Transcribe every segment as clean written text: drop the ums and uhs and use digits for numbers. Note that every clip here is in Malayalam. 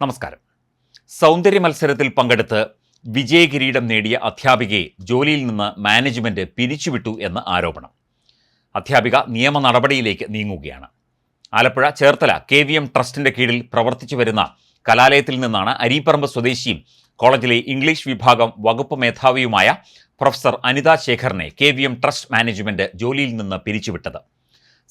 നമസ്കാരം. സൗന്ദര്യ മത്സരത്തിൽ പങ്കെടുത്ത് വിജയകിരീടം നേടിയ അധ്യാപികയെ ജോലിയിൽ നിന്ന് മാനേജ്മെന്റ് പിരിച്ചുവിട്ടു എന്ന ആരോപണം. അധ്യാപിക നിയമ നടപടിയിലേക്ക് നീങ്ങുകയാണ്. ആലപ്പുഴ ചേർത്തല KVM ട്രസ്റ്റിന്റെ കീഴിൽ പ്രവർത്തിച്ചു വരുന്ന കലാലയത്തിൽ നിന്നാണ് അരീപ്പറമ്പ് സ്വദേശിയും കോളേജിലെ ഇംഗ്ലീഷ് വിഭാഗം വകുപ്പ് മേധാവിയുമായ പ്രൊഫസർ അനിത ശേഖറിനെ KVM ട്രസ്റ്റ് മാനേജ്മെന്റ് ജോലിയിൽ നിന്ന് പിരിച്ചുവിട്ടത്.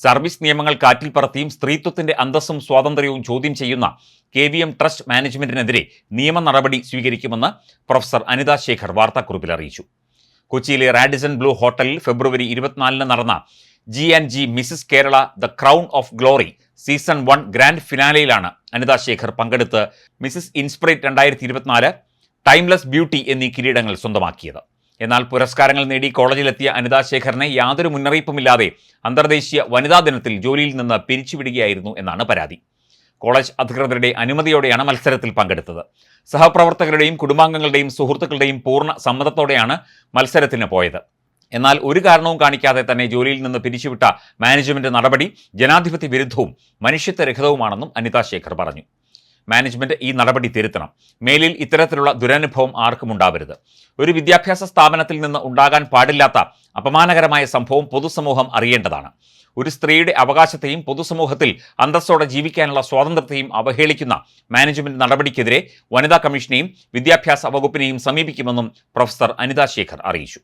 സർവീസ് നിയമങ്ങൾ കാറ്റിൽ പറത്തിയും സ്ത്രീത്വത്തിന്റെ അന്തസ്സും സ്വാതന്ത്ര്യവും ചോദ്യം ചെയ്യുന്ന KVM ട്രസ്റ്റ് മാനേജ്മെന്റിനെതിരെ നിയമ നടപടി സ്വീകരിക്കുമെന്ന് പ്രൊഫസർ അനിത ശേഖർ വാർത്താക്കുറിപ്പിൽ അറിയിച്ചു. കൊച്ചിയിലെ റാഡിസൺ ബ്ലൂ ഹോട്ടലിൽ ഫെബ്രുവരി 24 നടന്ന G&G Mrs Kerala the crown of glory season 1 grand ഫിനാലയിലാണ് അനിത ശേഖർ പങ്കെടുത്ത് മിസസ് ഇൻസ്പിറേറ്റ് 2024, ടൈംലെസ് ബ്യൂട്ടി എന്നീ കിരീടങ്ങൾ സ്വന്തമാക്കിയത്. എന്നാൽ പുരസ്കാരങ്ങൾ നേടി കോളേജിലെത്തിയ അനിത ശേഖറിനെ യാതൊരു മുന്നറിയിപ്പുമില്ലാതെ അന്തർദേശീയ വനിതാ ദിനത്തിൽ ജോലിയിൽ നിന്ന് പിരിച്ചുവിടുകയായിരുന്നു എന്നാണ് പരാതി. കോളേജ് അധികൃതരുടെ അനുമതിയോടെയാണ് മത്സരത്തിൽ പങ്കെടുത്തത്. സഹപ്രവർത്തകരുടെയും കുടുംബാംഗങ്ങളുടെയും സുഹൃത്തുക്കളുടെയും പൂർണ്ണ സമ്മതത്തോടെയാണ് മത്സരത്തിന് പോയത്. എന്നാൽ ഒരു കാരണവും കാണിക്കാതെ തന്നെ ജോലിയിൽ നിന്ന് പിരിച്ചുവിട്ട മാനേജ്മെന്റ് നടപടി ജനാധിപത്യ വിരുദ്ധവും മനുഷ്യത്വരഹിതവുമാണെന്നും അനിത ശേഖർ പറഞ്ഞു. മാനേജ്മെന്റ് ഈ നടപടി തിരുത്തണം. മേലിൽ ഇത്തരത്തിലുള്ള ദുരനുഭവം ആർക്കും ഉണ്ടാവരുത്. ഒരു വിദ്യാഭ്യാസ സ്ഥാപനത്തിൽ നിന്ന് ഉണ്ടാകാൻ പാടില്ലാത്ത അപമാനകരമായ സംഭവം പൊതുസമൂഹം അറിയേണ്ടതാണ്. ഒരു സ്ത്രീയുടെ അവകാശത്തെയും പൊതുസമൂഹത്തിൽ അന്തസ്സോടെ ജീവിക്കാനുള്ള സ്വാതന്ത്ര്യത്തെയും അവഹേളിക്കുന്ന മാനേജ്മെന്റ് നടപടിക്കെതിരെ വനിതാ കമ്മീഷനെയും വിദ്യാഭ്യാസ വകുപ്പിനെയും സമീപിക്കുമെന്നും പ്രൊഫസർ അനിത ശേഖർ അറിയിച്ചു.